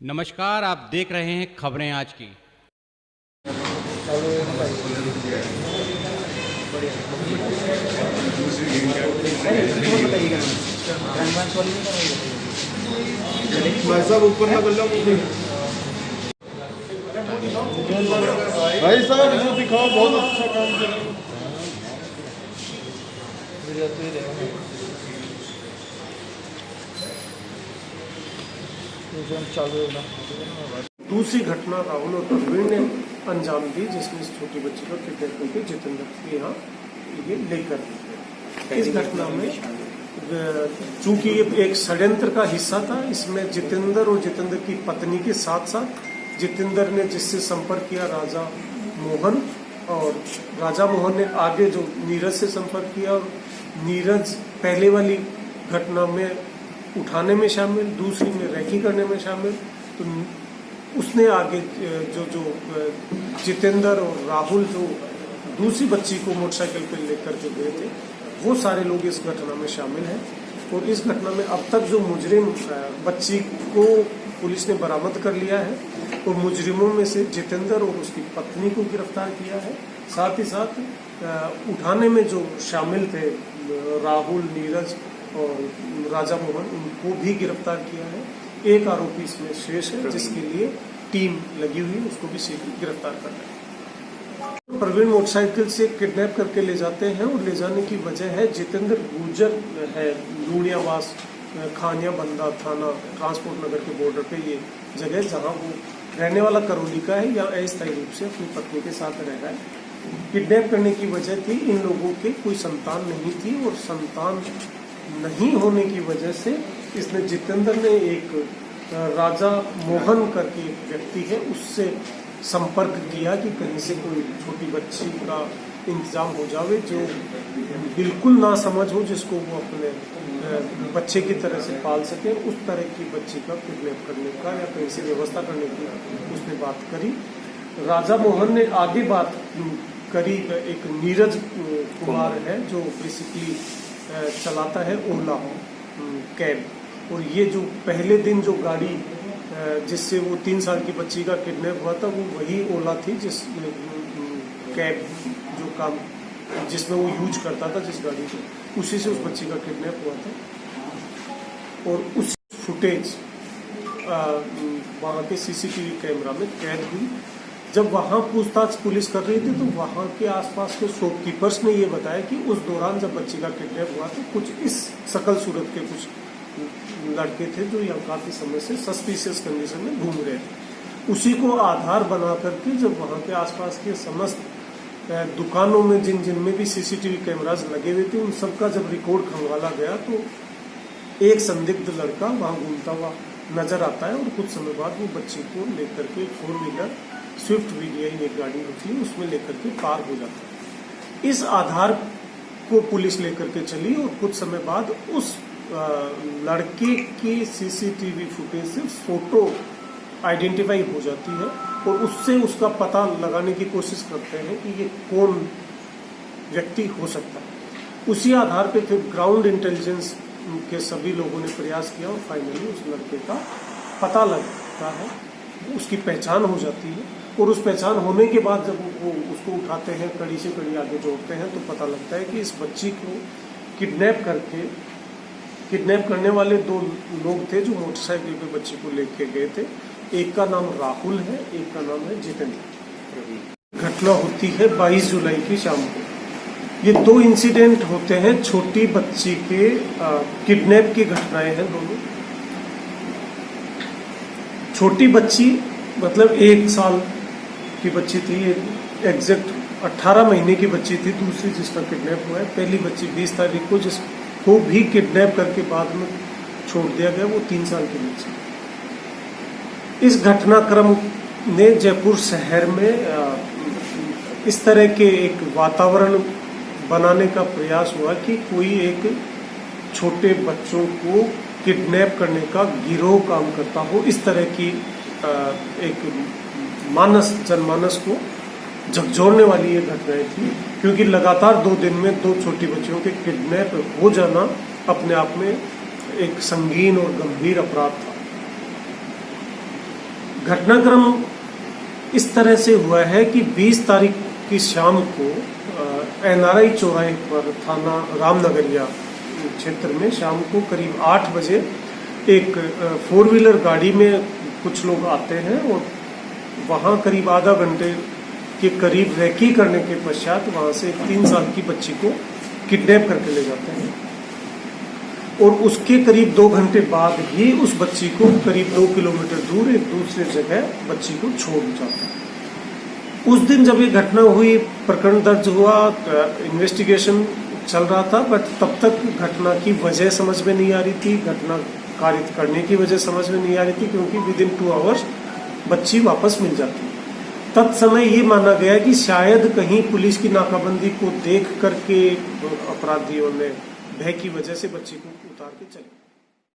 नमस्कार, आप देख रहे हैं खबरें आज की। भाई साहब ऊपर ना गल्ला भाई साहब इसे दिखाओ, बहुत अच्छा काम कर रहे हो। दूसरी घटना राहुल और प्रवीण ने अंजाम दी, जिसमें इस छोटी बच्ची को किडनैप करके जितेंद्र के यहाँ ये लेकर इस घटना में चूंकि ये एक षड्यंत्र का हिस्सा था, इसमें जितेंद्र और जितेंद्र की पत्नी के साथ साथ जितेंद्र ने जिससे संपर्क किया राजा मोहन, और राजा मोहन ने आगे जो नीरज से संपर्क किया, और नीरज पहले वाली घटना में उठाने में शामिल, दूसरी में रैकी करने में शामिल। तो उसने आगे जो जितेंद्र और राहुल जो दूसरी बच्ची को मोटरसाइकिल पर लेकर के गए थे, वो सारे लोग इस घटना में शामिल हैं। और इस घटना में अब तक जो मुजरिम बच्ची को पुलिस ने बरामद कर लिया है, और मुजरिमों में से जितेंद्र और उसकी पत्नी को गिरफ्तार किया है। साथ ही साथ उठाने में जो शामिल थे राहुल, नीरज और राजा मोहन, उनको भी गिरफ्तार किया है। एक आरोपी इसमें शेष है, जिसके लिए टीम लगी हुई है, उसको भी शीघ्र गिरफ्तार करना है। प्रवीण मोटरसाइकिल से किडनैप करके ले जाते हैं, और ले जाने की वजह है जितेंद्र गुर्जर है, लूणियावास खानिया बंदा थाना ट्रांसपोर्ट नगर के बॉर्डर पे ये जगह, जहां वो रहने वाला करौली का है, या अस्थायी रूप से अपनी पत्नी के साथ रह रहा है। किडनैप करने की वजह थी इन लोगों के कोई संतान नहीं थी, और संतान नहीं होने की वजह से इसने जितेंद्र ने एक राजा मोहन करके एक व्यक्ति है, उससे संपर्क किया कि कहीं से कोई छोटी बच्ची का इंतजाम हो जावे जो बिल्कुल ना समझ हो, जिसको वो अपने बच्चे की तरह से पाल सके। उस तरह की बच्ची का किडनैप करने का या कहीं से व्यवस्था करने की उसने बात करी। राजा मोहन ने आगे बात करी, एक नीरज कुमार है जो बेसिकली चलाता है ओला कैब, और ये जो पहले दिन जो गाड़ी जिससे वो 3 साल की बच्ची का किडनैप हुआ था, वो वही ओला थी जिस कैब जो काम जिसमें वो यूज करता था, जिस गाड़ी को, उसी से उस बच्ची का किडनैप हुआ था। और उस फुटेज वहाँ के सीसीटीवी कैमरा में कैद हुई। जब वहाँ पूछताछ पुलिस कर रही थी, तो वहाँ के आसपास के शॉपकीपर्स ने ये बताया कि उस दौरान जब बच्ची का किडनैप हुआ तो कुछ इस शकल सूरत के कुछ लड़के थे जो यहाँ काफी समय से सस्पिशियस कंडीशन में घूम रहे थे। उसी को आधार बना करके जब वहाँ के आसपास के समस्त दुकानों में जिन में भी सीसीटीवी कैमराज लगे हुए थे, उन सबका जब रिकॉर्ड खंगाला गया, तो एक संदिग्ध लड़का वहाँ घूमता हुआ नजर आता है, और कुछ समय बाद वो बच्ची को लेकर के 4 व्हीलर स्विफ्ट VDI एक गाड़ी होती है, उसमें लेकर के पार हो जाता है। इस आधार को पुलिस लेकर के चली, और कुछ समय बाद उस लड़के की सीसीटीवी फुटेज से फोटो आइडेंटिफाई हो जाती है, और उससे उसका पता लगाने की कोशिश करते हैं कि ये कौन व्यक्ति हो सकता है। उसी आधार पे फिर ग्राउंड इंटेलिजेंस के सभी लोगों ने प्रयास किया, और फाइनली उस लड़के का पता लगता है, उसकी पहचान हो जाती है। और उस पहचान होने के बाद जब वो उसको उठाते हैं, कड़ी से कड़ी आगे जोड़ते हैं, तो पता लगता है कि इस बच्ची को किडनैप करने वाले 2 लोग थे जो मोटरसाइकिल पे बच्ची को लेके गए थे। एक का नाम राहुल है, एक का नाम है जितेंद्र। घटना होती है 22 जुलाई की शाम को। ये 2 इंसिडेंट होते हैं, छोटी बच्ची के किडनैप की घटनाएं हैं दोनों। छोटी बच्ची मतलब 1 साल की बच्ची थी, एग्जैक्ट 18 महीने की बच्ची थी दूसरी जिसका किडनैप हुआ है। पहली बच्ची 20 तारीख को जिसको भी किडनैप करके बाद में छोड़ दिया गया, वो 3 साल की बच्ची। इस घटनाक्रम ने जयपुर शहर में इस तरह के एक वातावरण बनाने का प्रयास हुआ कि कोई एक छोटे बच्चों को किडनैप करने का गिरोह काम करता हो। इस तरह की एक जनमानस को झकझोरने वाली ये घटनाएं थी, क्योंकि लगातार 2 दिन में 2 छोटी बच्चियों के किडनैप हो जाना अपने आप में एक संगीन और गंभीर अपराध था। घटनाक्रम इस तरह से हुआ है कि 20 तारीख की शाम को NRI चौराहे पर थाना रामनगरिया क्षेत्र में शाम को करीब 8 बजे एक 4 व्हीलर गाड़ी में कुछ लोग आते हैं और वहाँ करीब आधा घंटे के करीब रेकी करने के पश्चात वहाँ से 3 साल की बच्ची को किडनैप करके ले जाते हैं और उसके करीब 2 घंटे बाद ही उस बच्ची को करीब 2 किलोमीटर दूर एक दूसरे जगह बच्ची को छोड़ जाते हैं। उस दिन जब ये घटना हुई, प्रकरण दर्ज हुआ, इन्वेस्टिगेशन चल रहा था, बट तब तक घटना की वजह समझ में नहीं आ रही थी, घटना कारित करने की वजह समझ में नहीं आ रही थी, क्योंकि विदिन 2 आवर्स बच्ची वापस मिल जाती। तत्समय ये माना गया कि शायद कहीं पुलिस की नाकाबंदी को देख करके अपराधियों ने भय की वजह से बच्ची को उतार के चले।